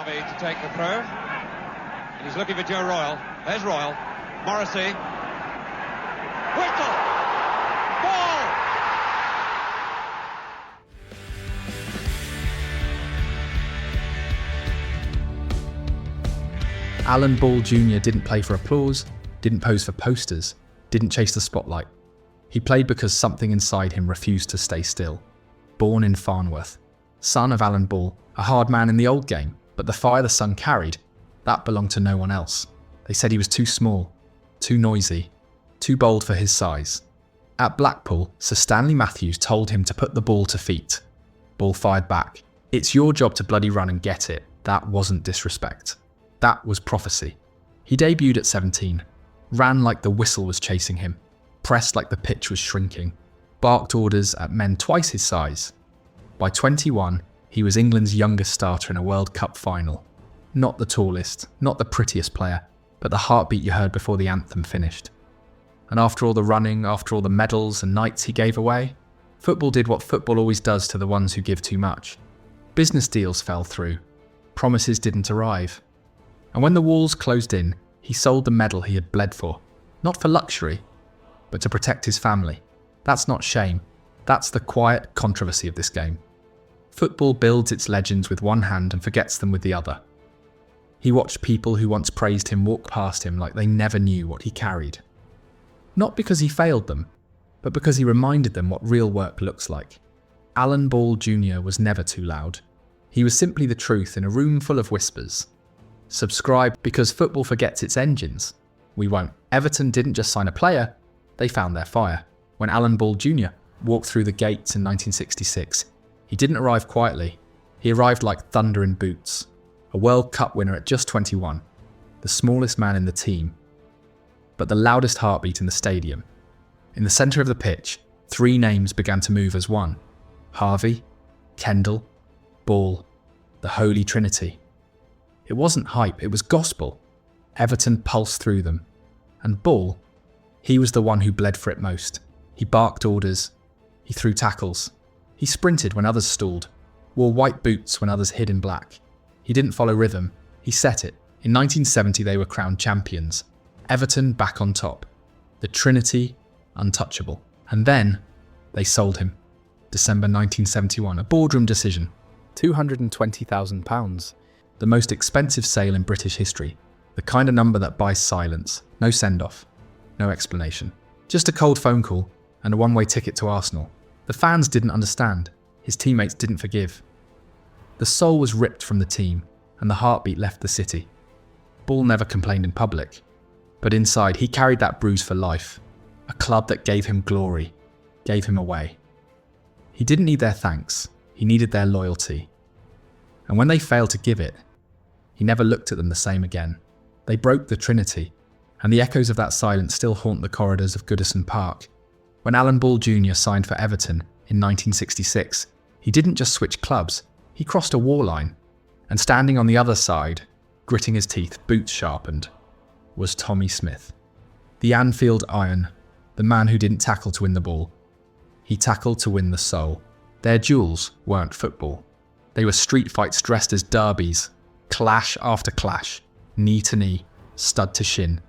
Revie to take the throw. And he's looking for Joe Royle. There's Royle. Morrissey. Whistle! Ball! Alan Ball Jr. didn't play for applause, didn't pose for posters, didn't chase the spotlight. He played because something inside him refused to stay still. Born in Farnworth, son of Alan Ball, a hard man in the old game, but the fire the son carried, that belonged to no one else. They said he was too small, too noisy, too bold for his size. At Blackpool, Sir Stanley Matthews told him to put the ball to feet. Ball fired back. It's your job to bloody run and get it. That wasn't disrespect. That was prophecy. He debuted at 17, ran like the whistle was chasing him, pressed like the pitch was shrinking, barked orders at men twice his size. By 21, he was England's youngest starter in a World Cup final. Not the tallest, not the prettiest player, but the heartbeat you heard before the anthem finished. And after all the running, after all the medals and nights he gave away, football did what football always does to the ones who give too much. Business deals fell through. Promises didn't arrive. And when the walls closed in, he sold the medal he had bled for. Not for luxury, but to protect his family. That's not shame. That's the quiet controversy of this game. Football builds its legends with one hand and forgets them with the other. He watched people who once praised him walk past him like they never knew what he carried. Not because he failed them, but because he reminded them what real work looks like. Alan Ball Jr. was never too loud. He was simply the truth in a room full of whispers. Subscribe because football forgets its engines. We won't. Everton didn't just sign a player, they found their fire. When Alan Ball Jr. walked through the gates in 1966, he didn't arrive quietly. He arrived like thunder in boots. A World Cup winner at just 21, the smallest man in the team, but the loudest heartbeat in the stadium. In the centre of the pitch, three names began to move as one. Harvey, Kendall, Ball, the Holy Trinity. It wasn't hype, it was gospel. Everton pulsed through them. And Ball, he was the one who bled for it most. He barked orders. He threw tackles. He sprinted when others stalled, wore white boots when others hid in black. He didn't follow rhythm, he set it. In 1970 they were crowned champions. Everton back on top. The Trinity untouchable. And then they sold him. December 1971, a boardroom decision. £220,000. The most expensive sale in British history. The kind of number that buys silence. No send-off. No explanation. Just a cold phone call and a one-way ticket to Arsenal. The fans didn't understand. His teammates didn't forgive. The soul was ripped from the team and the heartbeat left the city. Ball never complained in public, but inside he carried that bruise for life. A club that gave him glory, gave him away. He didn't need their thanks, he needed their loyalty. And when they failed to give it, he never looked at them the same again. They broke the Trinity, and the echoes of that silence still haunt the corridors of Goodison Park. When Alan Ball Jr. signed for Everton in 1966, he didn't just switch clubs, he crossed a war line, and standing on the other side, gritting his teeth, boots sharpened, was Tommy Smith. The Anfield Iron, the man who didn't tackle to win the ball. He tackled to win the soul. Their duels weren't football. They were street fights dressed as derbies, clash after clash, knee to knee, stud to shin.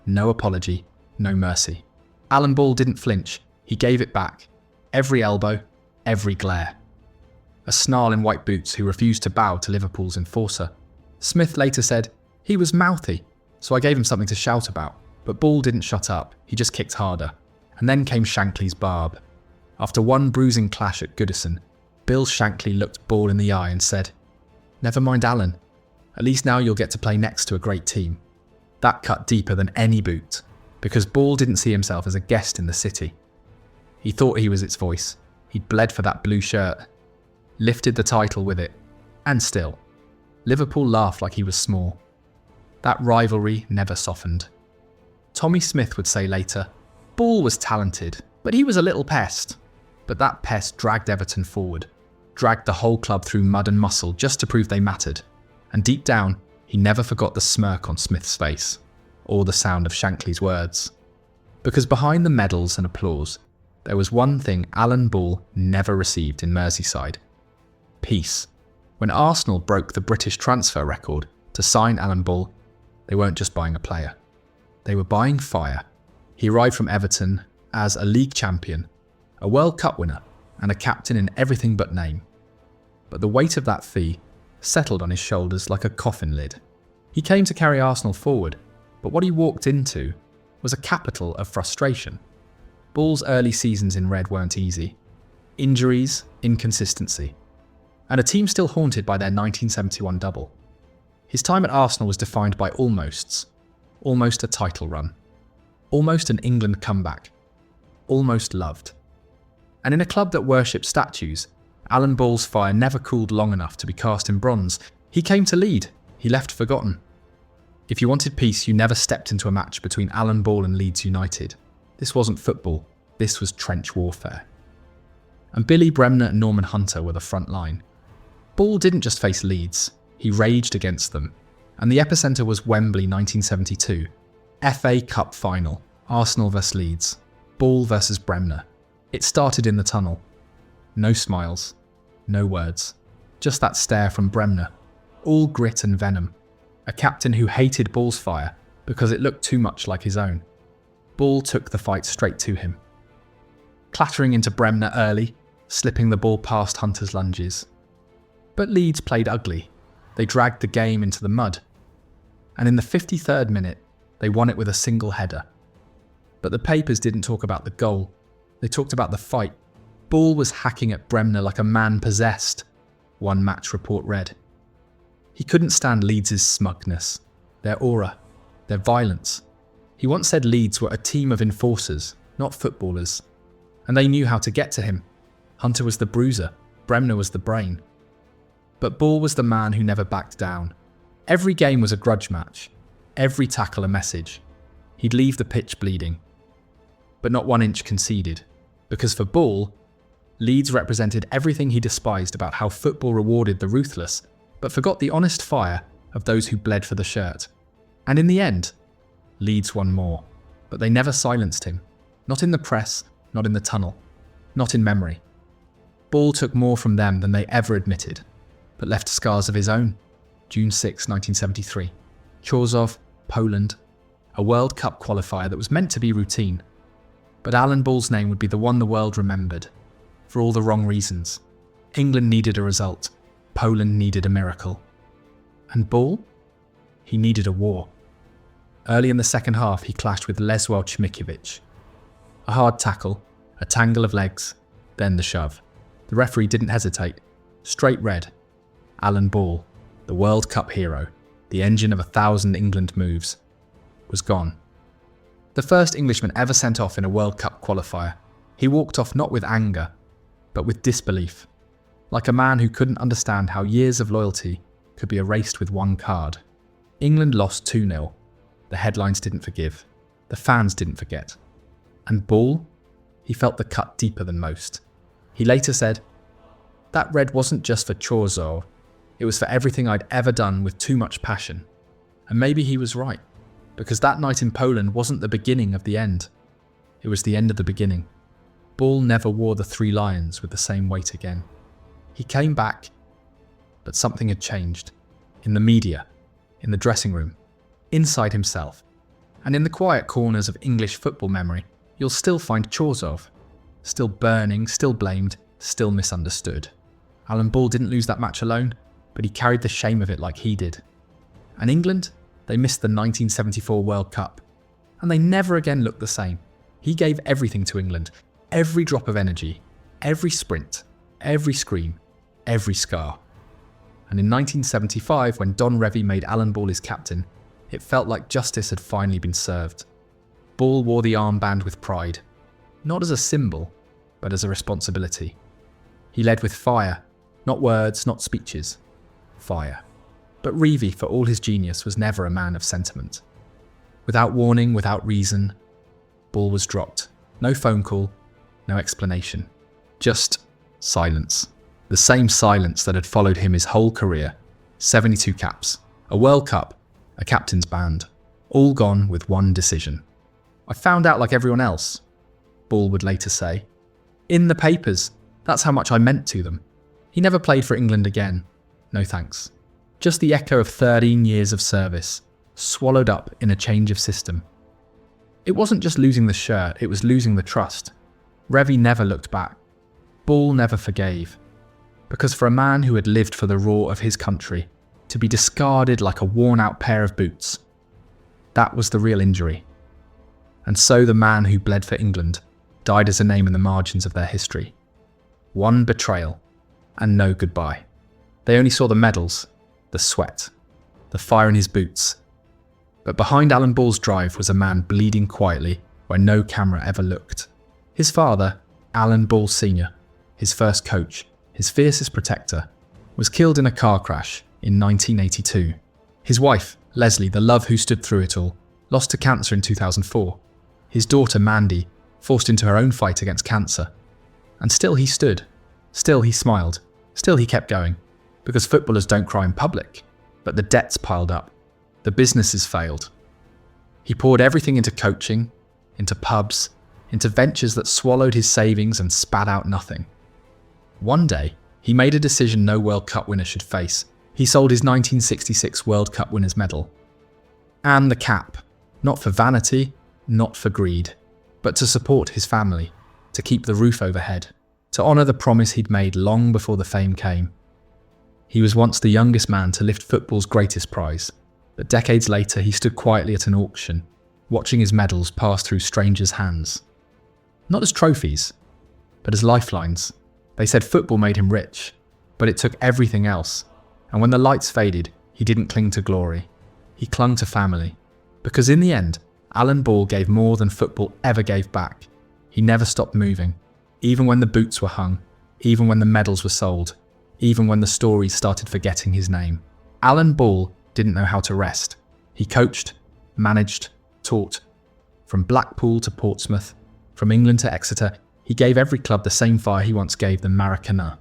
No apology, no mercy. Alan Ball didn't flinch, he gave it back. Every elbow, every glare. A snarl in white boots who refused to bow to Liverpool's enforcer. Smith later said, "He was mouthy, so I gave him something to shout about." But Ball didn't shut up, he just kicked harder. And then came Shankly's barb. After one bruising clash at Goodison, Bill Shankly looked Ball in the eye and said, "Never mind Alan, at least now you'll get to play next to a great team." That cut deeper than any boot, because Ball didn't see himself as a guest in the city. He thought he was its voice. He'd bled for that blue shirt, lifted the title with it, and still, Liverpool laughed like he was small. That rivalry never softened. Tommy Smith would say later, Ball was talented, but he was a little pest. But that pest dragged Everton forward, dragged the whole club through mud and muscle just to prove they mattered. And deep down, he never forgot the smirk on Smith's face, or the sound of Shankly's words. Because behind the medals and applause, there was one thing Alan Ball never received in Merseyside. Peace. When Arsenal broke the British transfer record to sign Alan Ball, they weren't just buying a player. They were buying fire. He arrived from Everton as a league champion, a World Cup winner, and a captain in everything but name. But the weight of that fee settled on his shoulders like a coffin lid. He came to carry Arsenal forward, but what he walked into was a capital of frustration. Ball's early seasons in red weren't easy. Injuries, inconsistency, and a team still haunted by their 1971 double. His time at Arsenal was defined by almosts. Almost a title run. Almost an England comeback. Almost loved. And in a club that worshipped statues, Alan Ball's fire never cooled long enough to be cast in bronze. He came to lead. He left forgotten. If you wanted peace, you never stepped into a match between Alan Ball and Leeds United. This wasn't football. This was trench warfare. And Billy Bremner and Norman Hunter were the front line. Ball didn't just face Leeds. He raged against them. And the epicentre was Wembley 1972. FA Cup final. Arsenal vs Leeds. Ball versus Bremner. It started in the tunnel. No smiles. No words. Just that stare from Bremner. All grit and venom. A captain who hated Ball's fire because it looked too much like his own. Ball took the fight straight to him. Clattering into Bremner early, slipping the ball past Hunter's lunges. But Leeds played ugly. They dragged the game into the mud. And in the 53rd minute, they won it with a single header. But the papers didn't talk about the goal. They talked about the fight. Ball was hacking at Bremner like a man possessed, one match report read. He couldn't stand Leeds' smugness, their aura, their violence. He once said Leeds were a team of enforcers, not footballers. And they knew how to get to him. Hunter was the bruiser, Bremner was the brain. But Ball was the man who never backed down. Every game was a grudge match, every tackle a message. He'd leave the pitch bleeding. But not 1 inch conceded, because for Ball, Leeds represented everything he despised about how football rewarded the ruthless, but forgot the honest fire of those who bled for the shirt. And in the end, Leeds won more, but they never silenced him. Not in the press, not in the tunnel, not in memory. Ball took more from them than they ever admitted, but left scars of his own. June 6, 1973. Chorzów, Poland. A World Cup qualifier that was meant to be routine. But Alan Ball's name would be the one the world remembered. For all the wrong reasons. England needed a result. Poland needed a miracle. And Ball? He needed a war. Early in the second half, he clashed with Lesław Ćmikiewicz. A hard tackle, a tangle of legs, then the shove. The referee didn't hesitate. Straight red. Alan Ball, the World Cup hero, the engine of 1,000 England moves, was gone. The first Englishman ever sent off in a World Cup qualifier. He walked off not with anger, but with disbelief. Like a man who couldn't understand how years of loyalty could be erased with one card. England lost 2-0. The headlines didn't forgive. The fans didn't forget. And Ball? He felt the cut deeper than most. He later said, "That red wasn't just for Chorzów. It was for everything I'd ever done with too much passion." And maybe he was right, because that night in Poland wasn't the beginning of the end. It was the end of the beginning. Ball never wore the 3 lions with the same weight again. He came back, but something had changed. In the media, in the dressing room, inside himself, and in the quiet corners of English football memory, you'll still find Chorzów. Still burning, still blamed, still misunderstood. Alan Ball didn't lose that match alone, but he carried the shame of it like he did. And England, they missed the 1974 World Cup. And they never again looked the same. He gave everything to England, every drop of energy, every sprint, every scream, every scar. And in 1975, when Don Revie made Alan Ball his captain, it felt like justice had finally been served. Ball wore the armband with pride, not as a symbol, but as a responsibility. He led with fire, not words, not speeches. Fire. But Revie, for all his genius, was never a man of sentiment. Without warning, without reason, Ball was dropped. No phone call, no explanation. Just silence. The same silence that had followed him his whole career. 72 caps, a World Cup, a captain's band. All gone with one decision. "I found out like everyone else," Ball would later say. "In the papers, that's how much I meant to them." He never played for England again. No thanks. Just the echo of 13 years of service, swallowed up in a change of system. It wasn't just losing the shirt, it was losing the trust. Revie never looked back. Ball never forgave. Because for a man who had lived for the roar of his country, to be discarded like a worn-out pair of boots, that was the real injury. And so the man who bled for England died as a name in the margins of their history. One betrayal, and no goodbye. They only saw the medals, the sweat, the fire in his boots. But behind Alan Ball's drive was a man bleeding quietly where no camera ever looked. His father, Alan Ball Sr., his first coach, his fiercest protector, was killed in a car crash in 1982. His wife, Leslie, the love who stood through it all, lost to cancer in 2004. His daughter, Mandy, forced into her own fight against cancer. And still he stood. Still he smiled. Still he kept going. Because footballers don't cry in public. But the debts piled up. The businesses failed. He poured everything into coaching, into pubs, into ventures that swallowed his savings and spat out nothing. One day, he made a decision no World Cup winner should face. He sold his 1966 World Cup winner's medal. And the cap. Not for vanity, not for greed, but to support his family, to keep the roof overhead, to honour the promise he'd made long before the fame came. He was once the youngest man to lift football's greatest prize, but decades later he stood quietly at an auction, watching his medals pass through strangers' hands. Not as trophies, but as lifelines. They said football made him rich, but it took everything else, and when the lights faded, he didn't cling to glory. He clung to family, because in the end, Alan Ball gave more than football ever gave back. He never stopped moving, even when the boots were hung, even when the medals were sold, even when the stories started forgetting his name. Alan Ball didn't know how to rest. He coached, managed, taught. From Blackpool to Portsmouth, from England to Exeter, he gave every club the same fire he once gave the Maracana.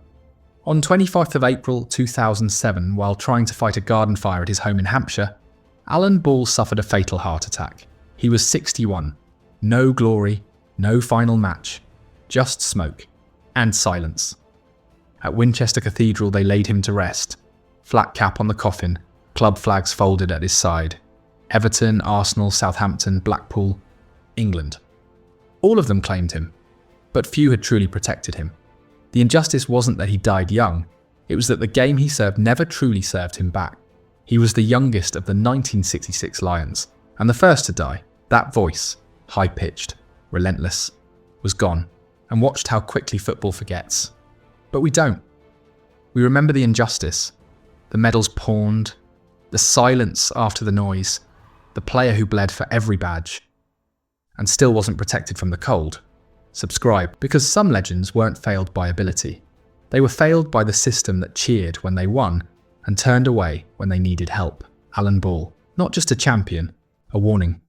On 25th of April 2007, while trying to fight a garden fire at his home in Hampshire, Alan Ball suffered a fatal heart attack. He was 61. No glory, no final match, just smoke and silence. At Winchester Cathedral they laid him to rest. Flat cap on the coffin, club flags folded at his side. Everton, Arsenal, Southampton, Blackpool, England. All of them claimed him, but few had truly protected him. The injustice wasn't that he died young, it was that the game he served never truly served him back. He was the youngest of the 1966 Lions, and the first to die. That voice, high-pitched, relentless, was gone, and watched how quickly football forgets. But we don't. We remember the injustice, the medals pawned, the silence after the noise, the player who bled for every badge, and still wasn't protected from the cold. Subscribe, because some legends weren't failed by ability. They were failed by the system that cheered when they won and turned away when they needed help. Alan Ball, not just a champion, a warning.